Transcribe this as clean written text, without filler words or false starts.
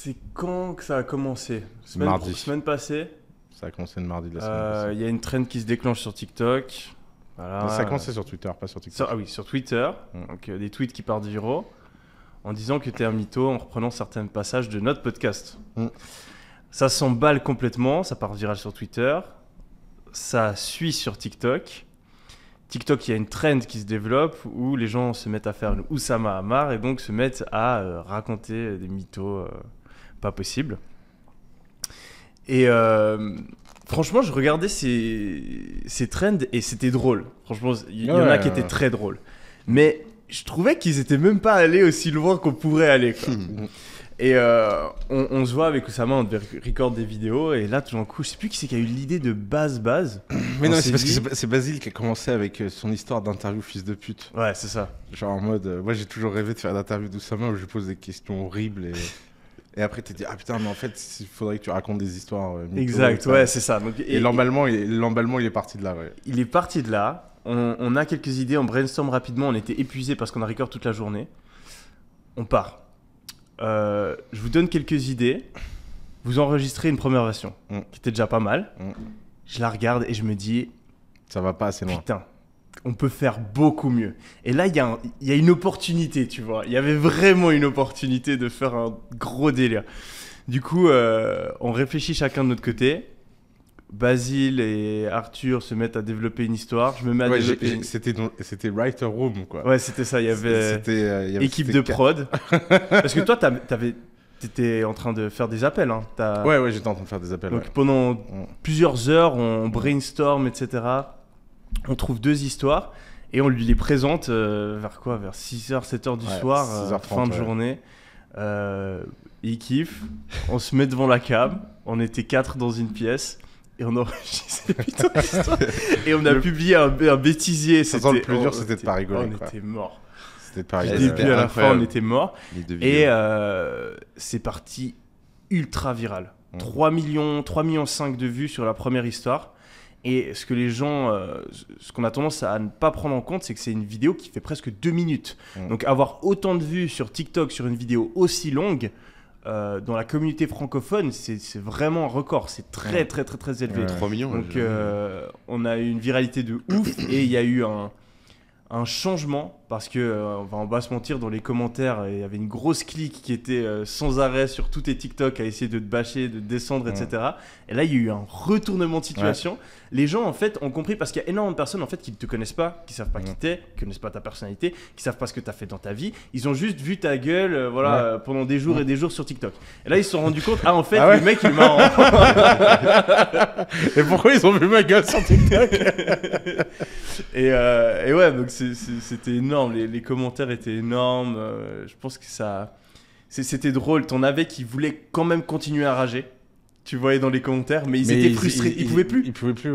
C'est quand que ça a commencé? Mardi. Semaine passée. Ça a commencé le mardi de la semaine passée. Il y a une trend qui se déclenche sur TikTok. Voilà. Ça a commencé sur Twitter, pas sur TikTok. Ah oui, sur Twitter. Donc, des tweets qui partent viraux en disant que t'es un mytho en reprenant certains passages de notre podcast. Ça s'emballe complètement, ça part viral sur Twitter. Ça suit sur TikTok. TikTok, il y a une trend qui se développe où les gens se mettent à faire le Oussama Hamar et donc se mettent à raconter des mythos pas possibles. Et franchement, je regardais ces trends et c'était drôle. Franchement, il y en a qui étaient très drôles. Mais je trouvais qu'ils étaient même pas allés aussi loin qu'on pourrait aller, quoi. Et on se voit avec Oussama, on devait record des vidéos et là tout d'un coup, je sais plus qui c'est qui a eu l'idée de Baz. Mais non, c'est parce que c'est Basile qui a commencé avec son histoire d'interview fils de pute. Ouais, c'est ça. Genre en mode, moi j'ai toujours rêvé de faire une interview d'Oussama où je lui pose des questions horribles et après tu te dis ah putain mais en fait il faudrait que tu racontes des histoires. Exact, ouais c'est ça. Donc, et l'emballement il est parti de là. Ouais. Il est parti de là. On a quelques idées, on brainstorm rapidement, on était épuisés parce qu'on a record toute la journée. On part. Je vous donne quelques idées. Vous enregistrez une première version qui était déjà pas mal. Je la regarde et je me dis ça va pas assez loin. Putain, on peut faire beaucoup mieux. Et là, il y a une opportunité, tu vois. Il y avait vraiment une opportunité de faire un gros délire. Du coup, on réfléchit chacun de notre côté. Basile et Arthur se mettent à développer une histoire. Je me mets à développer... C'était Writer Room, quoi. Ouais, c'était ça. Il y avait équipe de prod. Parce que toi, t'étais en train de faire des appels. Hein. Ouais, j'étais en train de faire des appels. Donc pendant plusieurs heures, on brainstorm, etc. On trouve 2 histoires et on lui les présente vers 6h, 7h du soir, 6h30, fin de journée. Il kiffe. On se met devant la cam. On était 4 dans une pièce. Et on enregistre ces putains d'histoires. Et on a publié un bêtisier. Le plus dur, c'était de pas rigoler. On était morts. C'était de pas rigoler. Du début à la fin, on était morts. Et c'est parti ultra viral. 3 millions 5 de vues sur la première histoire. Et ce que les gens, ce qu'on a tendance à ne pas prendre en compte, c'est que c'est une vidéo qui fait presque 2 minutes. Donc avoir autant de vues sur TikTok sur une vidéo aussi longue, dans la communauté francophone, c'est vraiment un record. C'est très élevé. 3 millions. Donc on a eu une viralité de ouf et il y a eu un changement parce que, on va pas se mentir, dans les commentaires, il y avait une grosse clique qui était sans arrêt sur tous tes TikTok à essayer de te bâcher, de te descendre, etc. Et là, il y a eu un retournement de situation. Les gens, en fait, ont compris parce qu'il y a énormément de personnes en fait, qui ne te connaissent pas, qui ne savent pas qui t'es, qui ne connaissent pas ta personnalité, qui ne savent pas ce que tu as fait dans ta vie. Ils ont juste vu ta gueule pendant des jours et des jours sur TikTok. Et là, ils se sont rendus compte, en fait, le mec, il est marrant. Et pourquoi ils ont vu ma gueule sur TikTok? Et ouais, donc c'était énorme. Les commentaires étaient énormes. Je pense que c'était drôle. T'en avais qui voulaient quand même continuer à rager. Tu voyais dans les commentaires, mais ils étaient frustrés. Ils pouvaient plus. Ils pouvaient plus.